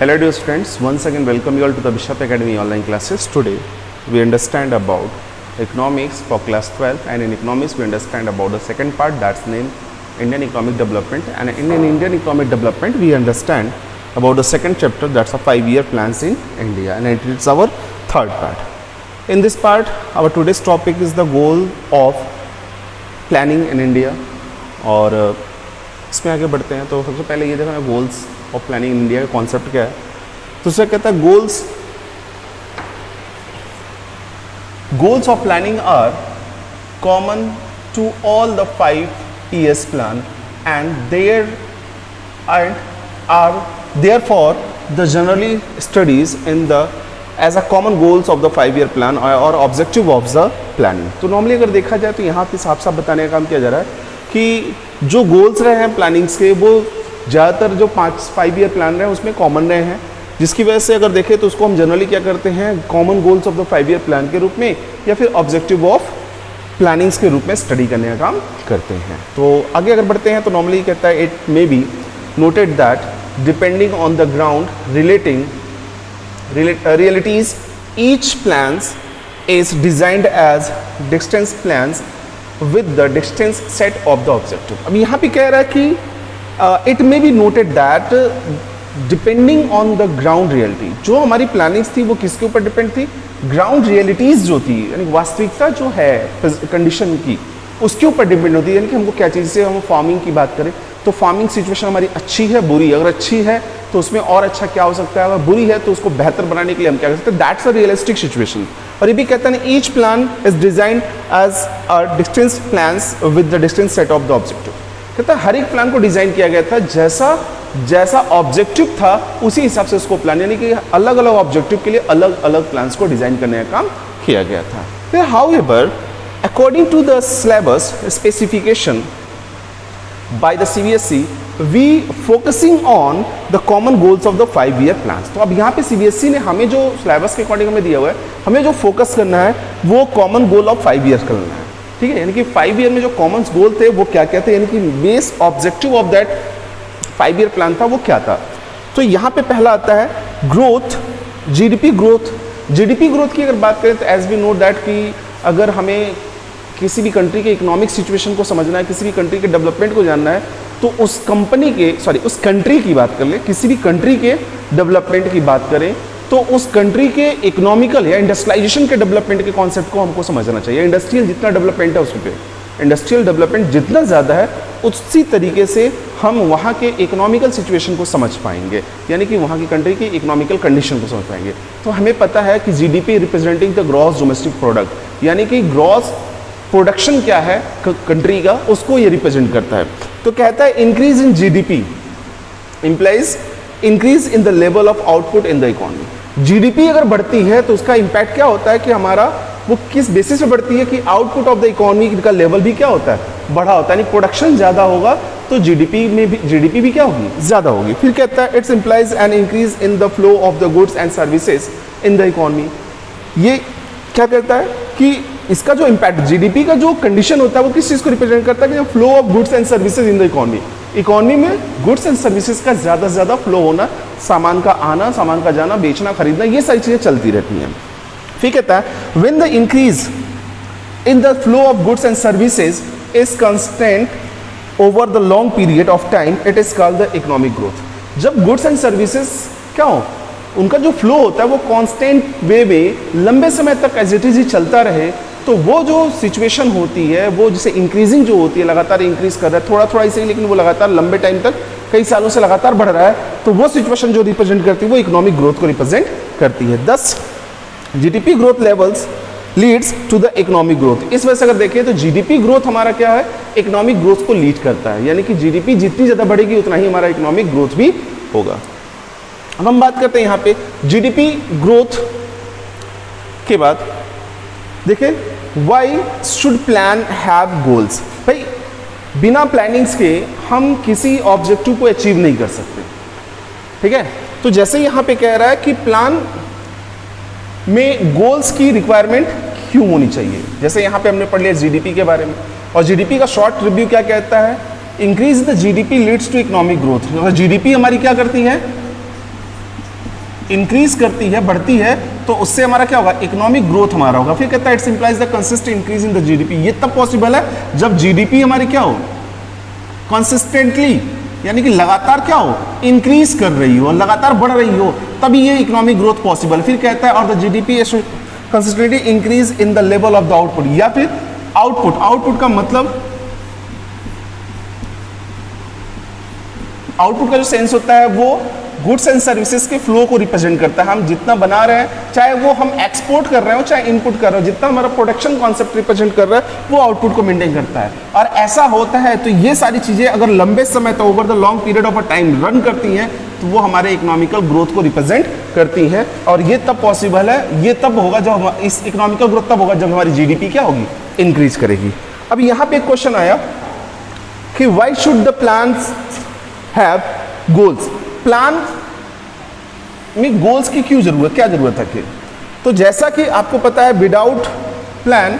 Hello dear students, once again welcome you all to the Bishop Academy online classes. Today we understand about economics for class 12, and in economics we understand about the second part, that's named Indian economic development, and in Indian economic development we understand about the second chapter, that's a 5-year plans in India, and it is our third part. In this part our today's topic is the goal of planning in India. और इसमें आगे बढ़ते हैं तो सबसे पहले ये देखना goals of planning in India का कॉन्सेप्ट क्या है। तो उससे कहता है goals of planning are common to all the 5 years plan and therefore the generally studies in the as a common goals of the 5-year plan और objective of the planning. तो normally अगर देखा जाए तो यहाँ पे साफ साफ बताने का काम किया जा रहा है कि जो गोल्स रहे हैं प्लानिंग्स के वो ज़्यादातर जो 5-year प्लान रहे हैं उसमें कॉमन रहे हैं, जिसकी वजह से अगर देखें तो उसको हम जनरली क्या करते हैं common goals of the 5-year plan के रूप में या फिर ऑब्जेक्टिव ऑफ प्लानिंग्स के रूप में स्टडी करने का काम करते हैं। तो आगे अगर बढ़ते हैं तो नॉर्मली कहता है it may be noted that depending on the ground realities each plans is designed as distance plans with the distance set of the objective। अब यहाँ पे कह रहा है कि it may be noted that depending on the ground reality, जो हमारी plannings थी वो किसके ऊपर डिपेंड थी, ग्राउंड रियलिटीज जो थी यानी वास्तविकता जो है कंडीशन की उसके ऊपर डिपेंड होती है। यानी कि हमको क्या चीज़ से हम फार्मिंग की बात करें तो फार्मिंग सिचुएशन हमारी अच्छी है बुरी है, अगर अच्छी है तो उसमें और अच्छा क्या हो सकता है, अगर बुरी है तो उसको बेहतर बनाने के लिए हम क्या कर सकते हैं, दैट्स अ रियलिस्टिक सिचुएशन। और ये भी कहते हैं each plan is design as a distance plans with the distance set of the objective. कहता है हर एक प्लान को डिजाइन किया गया था जैसा ऑब्जेक्टिव था उसी हिसाब से उसको प्लान, यानी कि अलग अलग ऑब्जेक्टिव के लिए अलग अलग प्लान्स को डिजाइन करने का काम किया गया था। फिर however according to the syllabus specification by the CBSE we focusing on the common goals of the 5-year plans। तो अब यहाँ पे CBSE ने हमें जो सिलेबस के अकॉर्डिंग हमें दिया हुआ है हमें जो फोकस करना है वो कॉमन गोल ऑफ 5 years करना है, ठीक है। यानी कि 5 year में जो कॉमन गोल थे वो क्या क्या थे, यानी कि base objective of that 5-year plan था वो क्या था। तो यहाँ पे पहला आता है ग्रोथ, जीडीपी ग्रोथ की अगर बात करें तो एज वी नो दैट कि अगर हमें किसी भी कंट्री के इकोनॉमिक सिचुएशन को समझना है, किसी भी कंट्री के डेवलपमेंट को जानना है तो उस कंट्री की बात कर ले, किसी भी कंट्री के डेवलपमेंट की बात करें तो उस कंट्री के इकोनॉमिकल या इंडस्ट्रियलाइजेशन के डेवलपमेंट के कॉन्सेप्ट को हमको समझना चाहिए। इंडस्ट्रियल जितना डेवलपमेंट है उस पर इंडस्ट्रियल डेवलपमेंट जितना ज़्यादा है उसी तरीके से हम वहाँ के इकोनॉमिकल सिचुएशन को समझ पाएंगे, यानी कि वहाँ की कंट्री की इकोनॉमिकल कंडीशन को समझ पाएंगे। तो हमें पता है कि GDP representing the gross domestic product, यानी कि ग्रॉस प्रोडक्शन क्या है कंट्री का उसको ये रिप्रेजेंट करता है। तो कहता है increase in GDP implies increase in the level of output in the economy. GDP अगर बढ़ती है तो उसका इंपैक्ट क्या होता है कि हमारा वो किस बेसिस पे बढ़ती है कि आउटपुट ऑफ द इकोनॉमी का लेवल भी क्या होता है, बढ़ा होता है, यानी प्रोडक्शन ज़्यादा होगा तो जीडीपी भी क्या होगी, ज़्यादा होगी। फिर कहता है it's implies an increase in the flow of the goods and services in the economy. ये क्या करता है कि इसका जो इम्पैक्ट जीडीपी का जो कंडीशन होता है वो किस चीज़ को रिप्रेजेंट करता है कि flow of goods and services in the economy में गुड्स एंड सर्विसेज का ज़्यादा से ज़्यादा फ्लो होना, सामान का आना, सामान का जाना, बेचना, खरीदना, ये सारी चीज़ें चलती रहती हैं। फिर कहता है when the increase in the flow of goods and services is constant over the long period of time it is called the economic growth. जब गुड्स एंड सर्विसेज क्या हो उनका जो फ्लो होता है वो कांस्टेंट वे में लंबे समय तक एज इट इज ही चलता रहे तो वो जो सिचुएशन होती है वो जैसे इंक्रीजिंग जो होती है, लगातार इंक्रीज कर रहा है, थोड़ा थोड़ा इसे लेकिन वो लगातार लंबे टाइम तक कई सालों से लगातार बढ़ रहा है, तो वो सिचुएशन जो रिप्रेजेंट करती है वो इकोनॉमिक ग्रोथ को रिप्रेजेंट करती है। Thus GDP growth levels leads to the economic growth. इस वजह से अगर देखें तो जीडीपी ग्रोथ हमारा क्या है, इकोनॉमिक ग्रोथ को लीड करता है, यानी कि जीडीपी जितनी ज़्यादा बढ़ेगी उतना ही हमारा इकोनॉमिक ग्रोथ भी होगा। अब हम बात करते हैं यहाँ पे जीडीपी ग्रोथ के बाद देखिए why should plan have goals. भाई बिना प्लानिंग्स के हम किसी ऑब्जेक्टिव को अचीव नहीं कर सकते, ठीक है। तो जैसे यहाँ पे कह रहा है कि प्लान में गोल्स की रिक्वायरमेंट क्यों होनी चाहिए, जैसे यहाँ पे हमने पढ़ लिया जीडीपी के बारे में, और जीडीपी का शॉर्ट रिव्यू क्या कहता है, increase the GDP leads to economic growth. GDP हमारी क्या करती है, इंक्रीज करती है, बढ़ती है, तो उससे हमारा क्या होगा, इकोनॉमिक ग्रोथ हमारा होगा। फिर कहता है it's implies the consistent increase in the GDP. ये तब पॉसिबल है जब जीडीपी हमारी क्या हो, कंसिस्टेंटली, यानी कि लगातार क्या हो, इंक्रीज कर रही हो, लगातार बढ़ रही हो, तभी ये इकोनॉमिक ग्रोथ पॉसिबल। फिर कहता है और the GDP consistently increase in the level of the output, या फिर आउटपुट का मतलब, आउटपुट का जो सेंस होता है वो गुड्स एंड सर्विसेज के फ्लो को रिप्रेजेंट करता है। हम जितना बना रहे हैं, चाहे वो हम एक्सपोर्ट कर रहे हो चाहे इनपुट कर रहे हो, जितना हमारा प्रोडक्शन कॉन्सेप्ट रिप्रेजेंट कर रहा है वो आउटपुट को मेंटेन करता है। और ऐसा होता है तो ये सारी चीजें अगर लंबे समय तक over the long period of a time run करती हैं तो वो हमारे इकोनॉमिकल ग्रोथ को रिप्रेजेंट करती हैं। और ये तब पॉसिबल है, ये तब होगा जब इस इकोनॉमिकल ग्रोथ तब होगा जब हमारी जीडीपी क्या होगी, इंक्रीज करेगी। अब यहाँ पे एक क्वेश्चन आया कि why should the plans have goals. Plan में गोल्स की क्यों जरूरत, क्या जरूरत है कि, तो जैसा कि आपको पता है विदाउट प्लान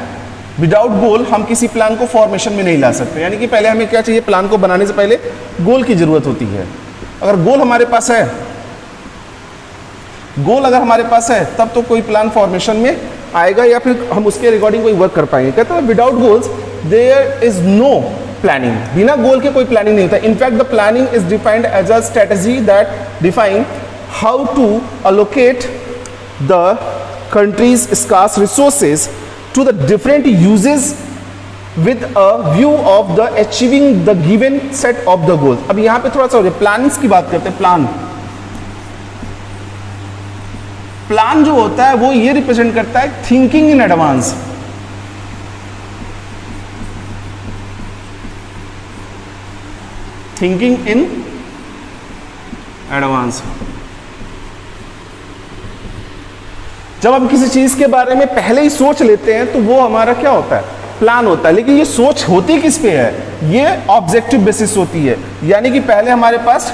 विदाउट गोल हम किसी प्लान को फॉर्मेशन में नहीं ला सकते। यानी कि पहले हमें क्या चाहिए, प्लान को बनाने से पहले गोल की जरूरत होती है। अगर गोल हमारे पास है, गोल अगर हमारे पास है तब तो कोई प्लान फॉर्मेशन में आएगा या फिर हम उसके रिगार्डिंग कोई वर्क कर पाएंगे। कहते हैं without goals there is no planning. बिना गोल के कोई प्लानिंग नहीं होता। In fact the planning is defined as a strategy that define how to allocate the country's scarce resources to the different uses with a view of the achieving the given set of the goals। अब यहां पे थोड़ा सा plannings की बात करते हैं। Plan जो होता है वो ये रिप्रेजेंट करता है thinking in advance. Thinking in advance, जब हम किसी चीज के बारे में पहले ही सोच लेते हैं तो वो हमारा क्या होता है, प्लान होता है। लेकिन ये सोच होती किस पे है, ये ऑब्जेक्टिव बेसिस होती है। यानी कि पहले हमारे पास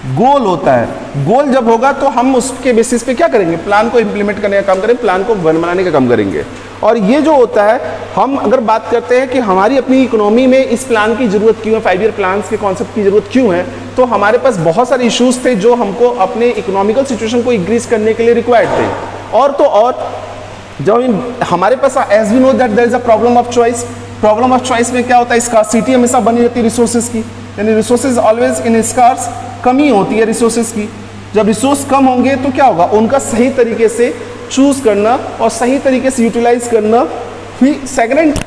गोल होता है, गोल जब होगा तो हम उसके बेसिस पे क्या करेंगे, प्लान को इंप्लीमेंट करने का काम करेंगे, प्लान को बनाने का काम करेंगे। और ये जो होता है, हम अगर बात करते हैं कि हमारी अपनी इकोनॉमी में इस प्लान की जरूरत क्यों है, 5 ईयर प्लान के कॉन्सेप्ट की जरूरत क्यों है, तो हमारे पास बहुत सारे इश्यूज थे जो हमको अपने इकोनॉमिकल सिचुएशन को इंक्रीज करने के लिए रिक्वायर्ड थे। और तो और जब हमारे पास as we know that there is a problem of choice, problem of choice में क्या होता है, स्कार्सिटी हमेशा बनी रहती है रिसोर्सेज की, यानी रिसोर्सेज ऑलवेज इन स्कार्स, कमी होती है रिसोर्सेज की। जब रिसोर्स कम होंगे तो क्या होगा, उनका सही तरीके से चूज करना और सही तरीके से यूटिलाइज करना ही सेगमेंट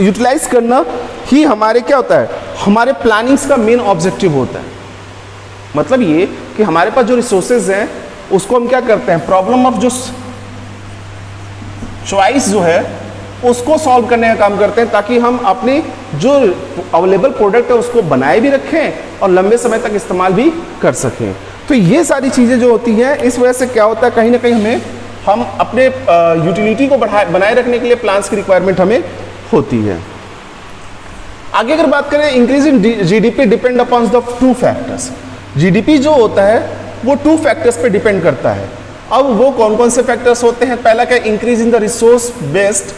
यूटिलाइज करना ही हमारे क्या होता है, हमारे प्लानिंग्स का मेन ऑब्जेक्टिव होता है। मतलब ये कि हमारे पास जो रिसोर्सेज हैं उसको हम क्या करते हैं, प्रॉब्लम ऑफ जो चॉइस जो है उसको सॉल्व करने का काम करते हैं, ताकि हम अपने जो अवेलेबल प्रोडक्ट है उसको बनाए भी रखें और लंबे समय तक इस्तेमाल भी कर सकें। तो ये सारी चीज़ें जो होती हैं, इस वजह से क्या होता है, कहीं ना कहीं हम अपने यूटिलिटी को बनाए रखने के लिए प्लान्स की रिक्वायरमेंट हमें होती है। आगे अगर बात करें, increase in GDP depend upon the 2 factors. GDP जो होता है वो 2 फैक्टर्स पे डिपेंड करता है। अब वो कौन कौन से फैक्टर्स होते हैं, पहला क्या, increase in the resource based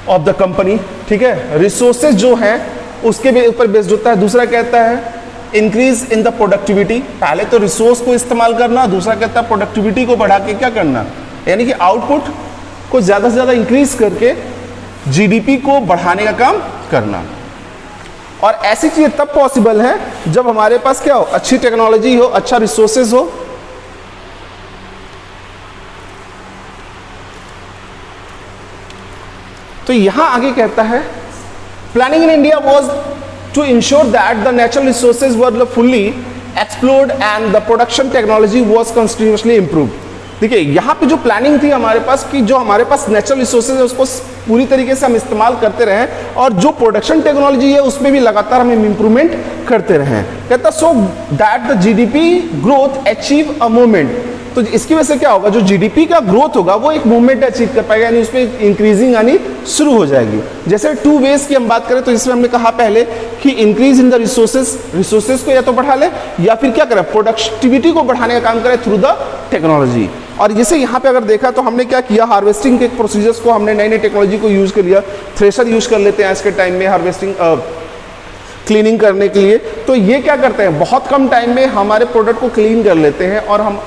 of the company, ठीक है, रिसोर्सेज जो हैं उसके ऊपर बेस्ड होता है। दूसरा कहता है इंक्रीज इन द प्रोडक्टिविटी, पहले तो रिसोर्स को इस्तेमाल करना, दूसरा कहता है प्रोडक्टिविटी को बढ़ा के क्या करना, यानी कि आउटपुट को ज़्यादा से ज़्यादा इंक्रीज करके जीडीपी को बढ़ाने का काम करना। और ऐसी चीज़ तब पॉसिबल है जब हमारे पास क्या हो, अच्छी टेक्नोलॉजी हो, अच्छा रिसोर्सेज हो। तो यहां आगे कहता है planning in India was to ensure that the natural resources were fully explored and the production technology was continuously improved. देखिए यहाँ पे जो प्लानिंग थी हमारे पास कि जो हमारे पास नेचुरल रिसोर्सेज है उसको पूरी तरीके से हम इस्तेमाल करते रहें और जो प्रोडक्शन टेक्नोलॉजी है उसमें भी लगातार हम इंप्रूवमेंट करते रहें। कहता so that the GDP growth achieve a movement, तो इसकी वजह से क्या होगा, जो जीडीपी का ग्रोथ होगा वो एक मूवमेंट अचीव कर पाएगा, यानी उसमें इंक्रीजिंग आनी शुरू हो जाएगी। जैसे 2 वेज की हम बात करें तो इसमें हमने कहा पहले कि इंक्रीज इन द रिसोर्सेज को या तो बढ़ा ले या फिर क्या करें, प्रोडक्टिविटी को बढ़ाने का काम करें थ्रू द टेक्नोलॉजी। और जैसे यहाँ पे अगर देखा तो हमने क्या किया, हार्वेस्टिंग के प्रोसीजर्स को हमने नई नई टेक्नोलॉजी को यूज कर लिया। थ्रेशर यूज कर लेते हैं आज के टाइम में हार्वेस्टिंग क्लीनिंग करने के लिए, तो ये क्या करते हैं, बहुत कम टाइम में हमारे प्रोडक्ट को क्लीन कर लेते हैं और हम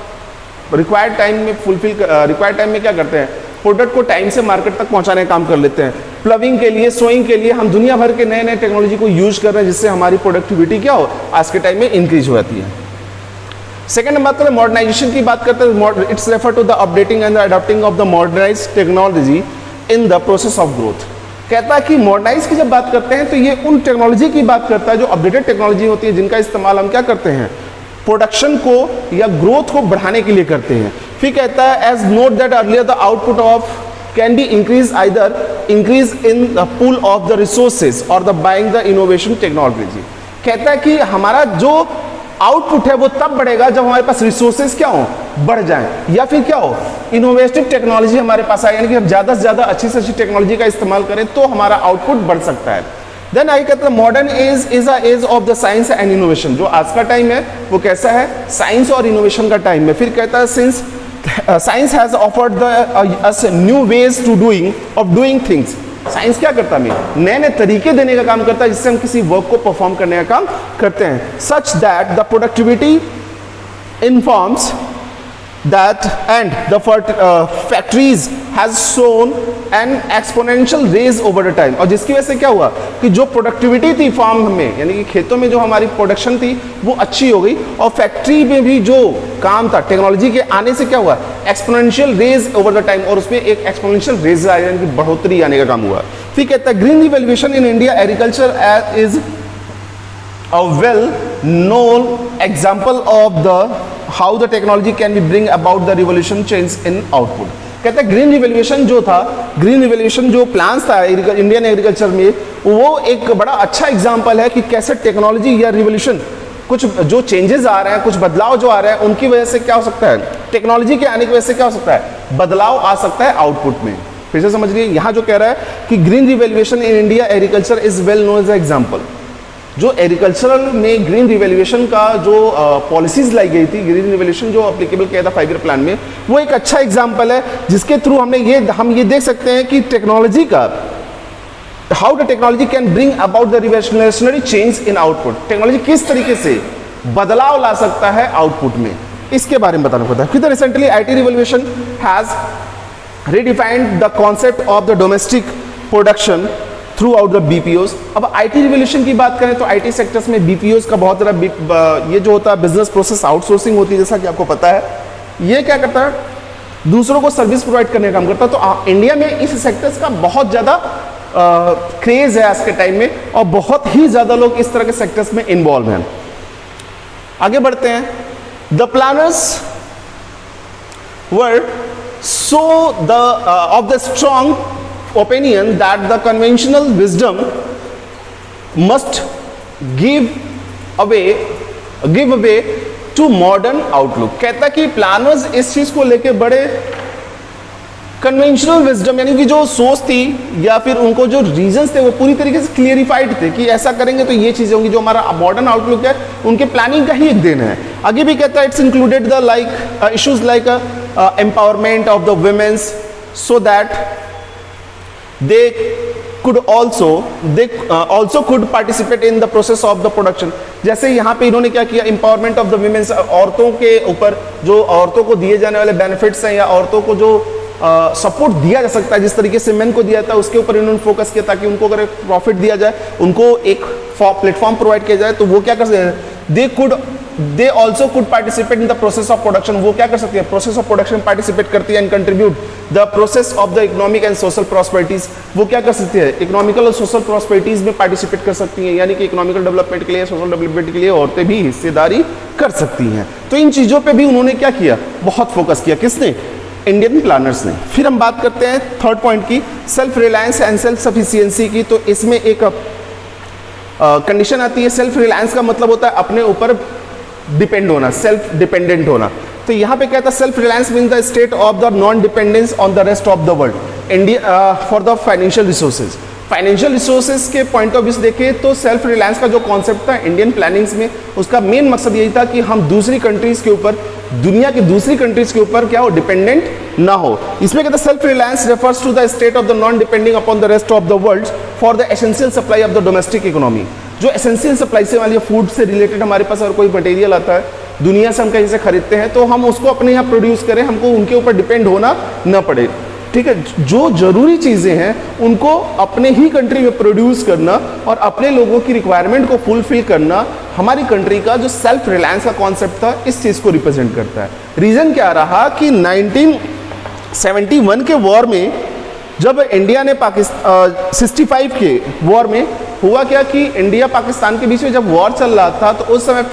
रिक्वायर्ड टाइम में क्या करते हैं, प्रोडक्ट को टाइम से मार्केट तक पहुंचाने का काम कर लेते हैं। प्लविंग के लिए, सोइंग के लिए हम दुनिया भर के नए नए टेक्नोलॉजी को यूज कर रहे हैं, जिससे हमारी प्रोडक्टिविटी क्या हो, आज के टाइम में इंक्रीज हो जाती है। सेकंड हम बात करें मॉडर्नाइजेशन की बात करते हैं, it's refer to the updating and the adopting of the modernize technology in the process of growth. कहता है कि मॉडर्नाइज की जब बात करते हैं तो ये उन टेक्नोलॉजी की बात करता है जो अपडेटेड टेक्नोलॉजी होती है, जिनका इस्तेमाल हम क्या करते हैं, प्रोडक्शन को या ग्रोथ को बढ़ाने के लिए करते हैं। फिर कहता है as note that earlier the output of can be increase either increase in the pool of the resources और the buying the innovation technology. कहता है कि हमारा जो आउटपुट है वो तब बढ़ेगा जब हमारे पास रिसोर्सेज क्या हो, बढ़ जाएं, या फिर क्या हो, इनोवेटिव टेक्नोलॉजी हमारे पास आए, यानी कि हम ज़्यादा से ज़्यादा अच्छी से अच्छी टेक्नोलॉजी का इस्तेमाल करें तो हमारा आउटपुट बढ़ सकता है। देन आई कहते हैं modern age is a age of the science and innovation. जो आज का टाइम है वो कैसा है, साइंस और इनोवेशन का टाइम है। फिर कहता है since science has offered us new ways to doing things. Science क्या करता है, नए नए तरीके देने का काम करता है जिससे हम किसी वर्क को परफॉर्म करने का काम करते हैं। Such that the productivity informs that and the factories has shown an exponential raise over the time। और जिसकी वजह से क्या हुआ कि जो प्रोडक्टिविटी थी फार्म में, यानी कि खेतों में जो हमारी प्रोडक्शन थी वो अच्छी हो गई, और फैक्ट्री में भी जो काम था टेक्नोलॉजी के आने से क्या हुआ, exponential raise over the time, और उसमें एक एक्सपोनेंशियल रेज आया, यानी कि बढ़ोतरी आने का काम हुआ। फिर कहता है green revolution in India agriculture is a well known example of the how the technology can be bring about the revolution change in output। कहते हैं ग्रीन रिवॉल्यूशन जो था, ग्रीन रिवॉल्यूशन जो प्लान्स था इंडियन एग्रीकल्चर में, वो एक बड़ा अच्छा एग्जांपल है कि कैसे टेक्नोलॉजी या रिवॉल्यूशन, कुछ जो चेंजेस आ रहे हैं, कुछ बदलाव जो आ रहे हैं, उनकी वजह से क्या हो सकता है, टेक्नोलॉजी के आने की वजह से क्या हो सकता है, बदलाव आ सकता है आउटपुट में। फिर से समझ लीजिए, यहाँ जो कह रहा है कि green revolution in India agriculture is well known as example. जो एग्रीकल्चरल में ग्रीन रिवॉल्यूशन का जो पॉलिसीज लाई गई थी, ग्रीन रिवॉल्यूशन जो अप्लीकेबल किया था 5 ईयर प्लान में, वो एक अच्छा एग्जांपल है जिसके थ्रू हम ये देख सकते हैं कि टेक्नोलॉजी का how the technology can bring about the revolutionary change in output. Technology किस तरीके से बदलाव ला सकता है आउटपुट में, इसके बारे में बताना पड़ता है। फिर recently IT revolution has redefined the concept of the domestic production through out the BPOs. अब आईटी रिवॉल्यूशन की बात करें तो आईटी सेक्टर्स में बीपीओज का बहुत ज़्यादा ये जो होता है बिजनेस प्रोसेस आउटसोर्सिंग होती है, जैसा कि आपको पता है। ये क्या करता है, दूसरों को सर्विस प्रोवाइड करने का काम करता है। तो इंडिया में इस सेक्टर्स का बहुत ज़्यादा क्रेज है आज के टाइम में, और बहुत ही ज़्यादा लोग इस तरह के सेक्टर्स में इन्वॉल्व हैं। आगे बढ़ते हैं। The planners were so the of the strong opinion that the conventional wisdom must give way to modern outlook। कहता है कि प्लानर्स इस चीज को लेके बड़े कन्वेंशनल विजडम, यानी कि जो सोच थी या फिर उनको जो रीजंस थे वो पूरी तरीके से क्लियरिफाइड थे कि ऐसा करेंगे तो ये चीजें होंगी। जो हमारा मॉडर्न आउटलुक है उनके प्लानिंग का ही एक देन है। आगे भी कहता है it's included the like issues like empowerment of the womens so that they also could participate in the process of the production। जैसे यहाँ पे इन्होंने क्या किया, empowerment of the women, औरतों के ऊपर जो औरतों को दिए जाने वाले बेनिफिट्स हैं या औरतों को जो सपोर्ट दिया जा सकता है जिस तरीके से मेन को दिया था, उसके ऊपर इन्होंने फोकस किया ताकि उनको अगर प्रॉफिट दिया जाए, उनको एक प्लेटफॉर्म प्रोवाइड किया जाए, तो वो क्या कर सकते हैं, they also could participate in the process of production. वो क्या कर सकती है, प्रोसेस ऑफ प्रोडक्शन पार्टिसिपेट करती है and contribute the process of the economic and social prosperities. वो क्या कर सकती है, इकोनॉमिकल और सोशल प्रॉस्पेरिटीज में पार्टिसिपेट कर सकती हैं, यानी कि इकोनॉमिकल डेवलपमेंट के लिए, सोशल डेवलपमेंट के लिए औरतें भी हिस्सेदारी कर सकती हैं। तो इन चीजों पे भी उन्होंने क्या किया, बहुत फोकस किया। किसने, इंडियन प्लानर्स ने। फिर हम बात करते हैं थर्ड पॉइंट की, self reliance and self sufficiency की। तो इसमें एक कंडीशन आती है। सेल्फ रिलायंस का मतलब होता है अपने ऊपर डिपेंड होना, सेल्फ डिपेंडेंट होना। तो यहाँ पे कहता है self Reliance mean the state of the non dependence on the rest of the world India for the financial resources. Financial resources के पॉइंट ऑफ व्यू से देखें तो सेल्फ रिलायंस का जो कॉन्सेप्ट था इंडियन प्लानिंग्स में, उसका मेन मकसद यही था कि हम दूसरी कंट्रीज के ऊपर, दुनिया की दूसरी कंट्रीज के ऊपर क्या हो, डिपेंडेंट ना हो। इसमें कहता है self reliance refers to the state of the non depending upon the rest of the world for the essential supply of the domestic economy. जो एसेंशियल सप्लाई से वाली फूड से रिलेटेड हमारे पास अगर कोई मटेरियल आता है दुनिया से हम कहीं से खरीदते हैं तो हम उसको अपने यहाँ प्रोड्यूस करें, हमको उनके ऊपर डिपेंड होना न पड़े। ठीक है, जो जरूरी चीज़ें हैं उनको अपने ही कंट्री में प्रोड्यूस करना और अपने लोगों की रिक्वायरमेंट को फुलफिल करना हमारी कंट्री का जो सेल्फ रिलायंस का कॉन्सेप्ट था इस चीज़ को रिप्रेजेंट करता है। रीज़न क्या रहा कि 1971 के वॉर में जब इंडिया ने 65 के वॉर में हुआ क्या कि इंडिया पाकिस्तान के बीच में जब वॉर चल रहा था तो उस समय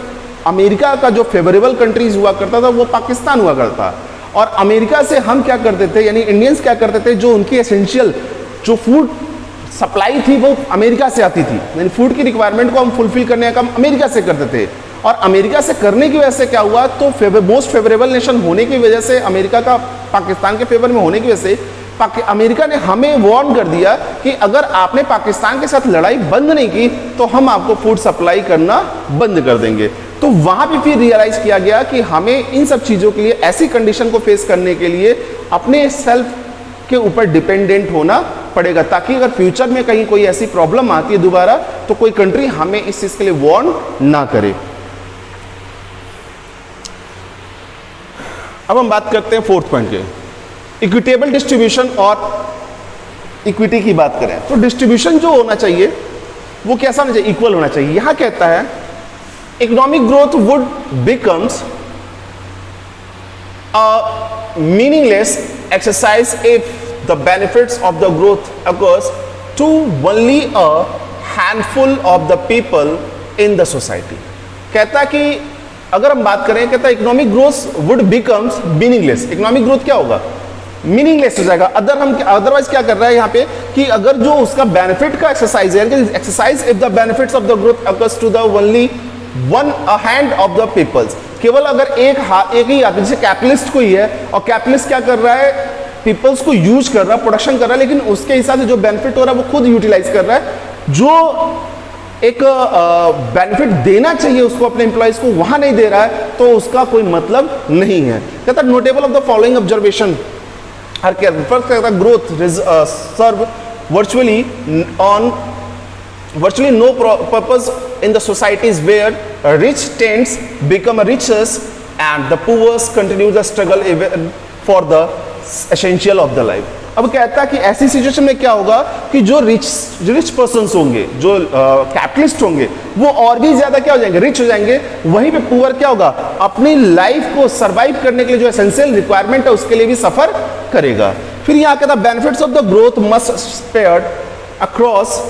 अमेरिका का जो फेवरेबल कंट्रीज हुआ करता था वो पाकिस्तान हुआ करता, और अमेरिका से हम क्या करते थे यानी इंडियंस क्या करते थे, जो उनकी एसेंशियल जो फूड सप्लाई थी वो अमेरिका से आती थी, यानी फूड की रिक्वायरमेंट को हम फुलफिल करने का काम अमेरिका से करते थे। और अमेरिका से करने की वजह से क्या हुआ, तो मोस्ट फेवरेबल नेशन होने की वजह से अमेरिका का पाकिस्तान के फेवर में होने की वजह से अमेरिका ने हमें वार्न कर दिया कि अगर आपने पाकिस्तान के साथ लड़ाई बंद नहीं की तो हम आपको फूड सप्लाई करना बंद कर देंगे। तो वहां पे फिर रियलाइज किया गया कि हमें इन सब चीज़ों के लिए, ऐसी कंडीशन को फेस करने के लिए अपने सेल्फ के ऊपर डिपेंडेंट होना पड़ेगा, ताकि अगर फ्यूचर में कहीं कोई ऐसी प्रॉब्लम आती है दोबारा तो कोई कंट्री हमें इस चीज़ के लिए वार्न ना करे। अब हम बात करते हैं फोर्थ पॉइंट के, इक्विटेबल डिस्ट्रीब्यूशन और इक्विटी की बात करें तो डिस्ट्रीब्यूशन जो होना चाहिए वो कैसा होना चाहिए, इक्वल होना चाहिए। यहां कहता है economic growth would becomes a meaningless exercise if the benefits of the growth occurs to only a handful of the people in the society. कहता कि अगर हम बात करें, कहता है economic growth would becomes meaningless, economic growth क्या होगा, मीनिंगलेस हो जाएगा। अदरवाइज क्या कर रहा है यहाँ पे कि अगर जो उसका बेनिफिट का एक्सरसाइज है, exercise if the benefits of the growth occurs to the only one hand of the peoples, केवल अगर एक ही हाथ, जैसे कैपिटलिस्ट को ही है और कैपिटलिस्ट क्या कर रहा है, पीपल्स को यूज कर रहा है, प्रोडक्शन कर रहा है, लेकिन उसके हिसाब से जो बेनिफिट हो रहा है वो खुद यूटिलाइज कर रहा है। जो एक बेनिफिट देना चाहिए उसको अपने एम्प्लॉइज को वहां नहीं दे रहा है तो उसका कोई मतलब नहीं है। कहता notable of the following observation her care, first कहता growth serve virtually no purpose in the societies where rich tends become riches and the poor continue the struggle even for the essential of the life। अब कहता है कि ऐसी situation में क्या होगा कि जो रिच पर्सन्स होंगे, जो कैपिटलिस्ट होंगे, वो और भी ज्यादा क्या हो जाएंगे, रिच हो जाएंगे। वहीं पे पुअर क्या होगा, अपनी लाइफ को सरवाइव करने के लिए जो एसेंशियल रिक्वायरमेंट है उसके लिए भी सफर करेगा। फिर यहाँ कहता benefits of the growth must spared across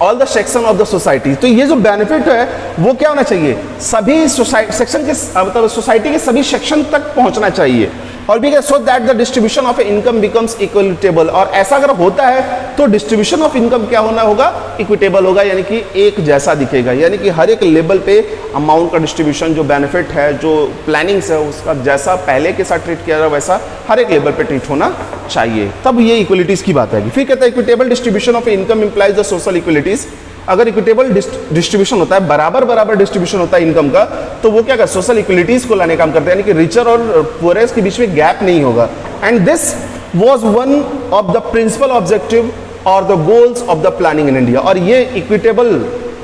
all the section of the society. तो ये जो बेनिफिट है वो क्या होना चाहिए, सभी सेक्शन के मतलब सोसाइटी के सभी सेक्शन तक पहुंचना चाहिए। और भी so that the distribution of income becomes equitable, और ऐसा अगर होता है तो डिस्ट्रीब्यूशन ऑफ इनकम क्या होना होगा, इक्विटेबल होगा, यानी कि एक जैसा दिखेगा, यानी कि हर एक लेवल पे अमाउंट का डिस्ट्रीब्यूशन, जो बेनिफिट है, जो प्लानिंग्स है, उसका जैसा पहले के साथ ट्रीट किया जाए वैसा हर एक लेवल पे ट्रीट होना चाहिए, तब ये इक्वलिटीज की बात आएगी। फिर कहता है equitable distribution of income implies the social equalities. अगर इक्विटेबल डिस्ट्रीब्यूशन होता है, बराबर डिस्ट्रीब्यूशन होता है इनकम का, तो वो क्या कर सोशल इक्वलिटीज को लाने का काम करता है, यानी कि रिचर और पुअरेस्ट के बीच में गैप नहीं होगा। And this was one of the principal objective और the goals of the planning in India. और ये इक्विटेबल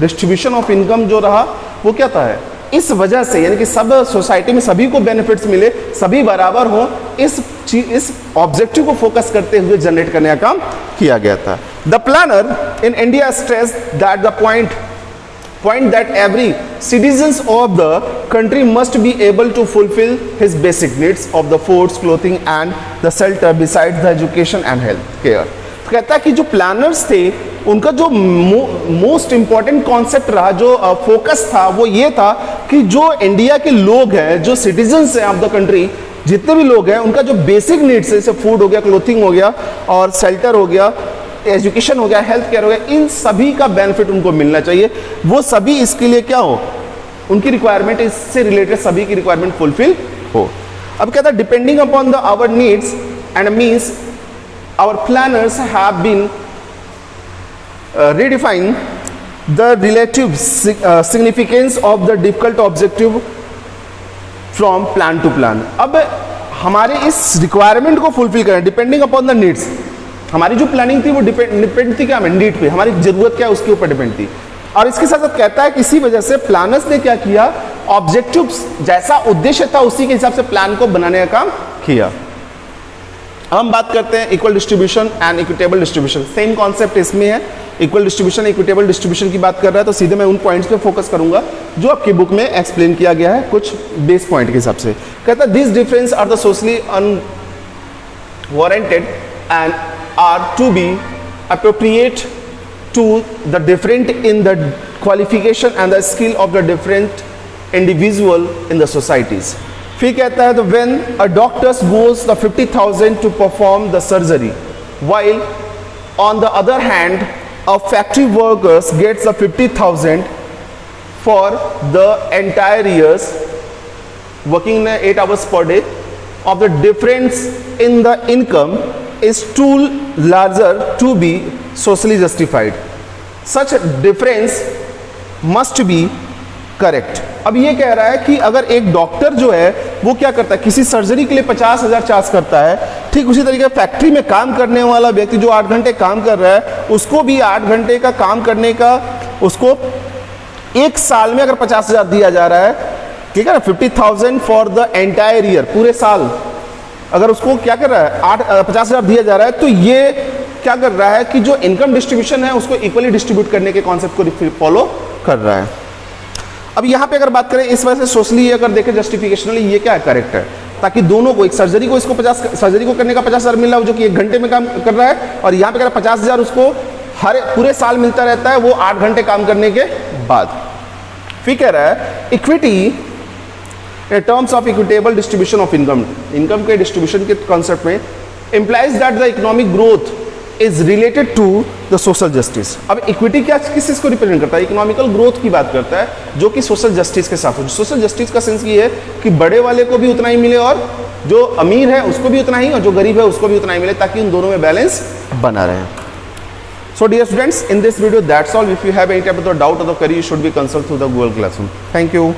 डिस्ट्रीब्यूशन ऑफ इनकम जो रहा वो क्या था, है इस वजह से, यानी कि सब सोसाइटी में सभी को बेनिफिट्स मिले, सभी बराबर हो, इस ऑब्जेक्टिव को फोकस करते हुए जनरेट करने का काम किया गया था। The planner in India stress that the point that every citizens of the country must be able to fulfill his basic needs of the foods, clothing and the shelter besides the education and health care। तो कहता है कि जो planners थे उनका जो most important concept रहा, जो फोकस था, वो ये था कि जो इंडिया के लोग हैं, जो सिटीजन्स हैं ऑफ द कंट्री, जितने भी लोग हैं, उनका जो बेसिक नीड्स है, जैसे फूड हो गया, क्लोथिंग हो गया और शेल्टर हो गया, एजुकेशन हो गया, हेल्थ केयर हो गया, इन सभी का बेनिफिट उनको मिलना चाहिए। वो सभी इसके लिए क्या हो, उनकी रिक्वायरमेंट, इससे रिलेटेड सभी की रिक्वायरमेंट फुलफिल हो। अब कहता है depending upon the our needs and means our planners have been redefine the relative significance of the difficult objective from plan to plan। अब हमारे इस रिक्वायरमेंट को फुलफिल करें डिपेंडिंग अपॉन द नीड्स। हमारी जो प्लानिंग थी वो डिपेंड थी क्या, नीड पे, हमारी जरूरत क्या है उसके ऊपर डिपेंड थी। और इसके साथ साथ कहता है कि इसी वजह से प्लानर्स ने क्या किया, ऑब्जेक्टिव्स जैसा उद्देश्य था उसी के हिसाब से प्लान को बनाने का काम किया। हम बात करते हैं equal distribution and equitable distribution. Same concept इसमें है, इक्वल डिस्ट्रीब्यूशन इक्विटेबल डिस्ट्रीब्यूशन की बात कर रहा है, तो सीधे मैं उन पॉइंट्स पे फोकस करूंगा जो आपकी बुक में एक्सप्लेन किया गया है कुछ बेस पॉइंट के हिसाब से। कहता है this difference are the socially unwarranted and are to be appropriate to the different in the qualification and the skill of the different individual in the societies. फिर कहता है तो when a doctor goes the 50,000 to perform the surgery, while on the other hand a factory workers gets the 50,000 for the entire years working 8 hours per day, of the difference in the income is too larger to be socially justified. Such difference must be correct. अब ये कह रहा है कि अगर एक doctor जो है वो क्या करता है, किसी सर्जरी के लिए 50,000 चार्ज करता है, ठीक उसी तरीके फैक्ट्री में काम करने वाला व्यक्ति जो 8 घंटे काम कर रहा है उसको भी 8 घंटे का काम करने का उसको एक साल में अगर 50,000 दिया जा रहा है, ठीक है ना, 50,000 फॉर द एंटायर ईयर, पूरे साल अगर उसको क्या कर रहा है 50,000 दिया जा रहा है, तो ये क्या कर रहा है कि जो इनकम डिस्ट्रीब्यूशन है उसको इक्वली डिस्ट्रीब्यूट करने के कॉन्सेप्ट को फॉलो कर रहा है। अब यहाँ पे अगर बात करें इस वजह से सोशली अगर देखें जस्टिफिकेशनली ये क्या है, करेक्ट है, ताकि दोनों को, एक सर्जरी को इसको 50 सर्जरी को करने का 50,000 मिल रहा है जो कि 1 घंटे में काम कर रहा है, और यहाँ पे अगर 50,000 उसको हर पूरे साल मिलता रहता है वो 8 घंटे काम करने के बाद। फिर कह रहा है equity in terms of equitable distribution of income के डिस्ट्रीब्यूशन के कॉन्सेप्ट में implies that the economic growth is related to the social justice। अब इक्विटी क्या किस चीज को रिप्रेजेंट करता है, इकोनॉमिकल ग्रोथ की बात करता है जो कि सोशल जस्टिस के साथ हो। सोशल जस्टिस का सेंस ये है कि बड़े वाले को भी उतना ही मिले और जो अमीर है उसको भी उतना ही और जो गरीब है उसको भी उतना ही मिले, ताकि उन दोनों में बैलेंस बना रहे। So dear students, in this video that's all. If you have any type of doubt or query, you should be consulted through the Google Classroom. Thank you.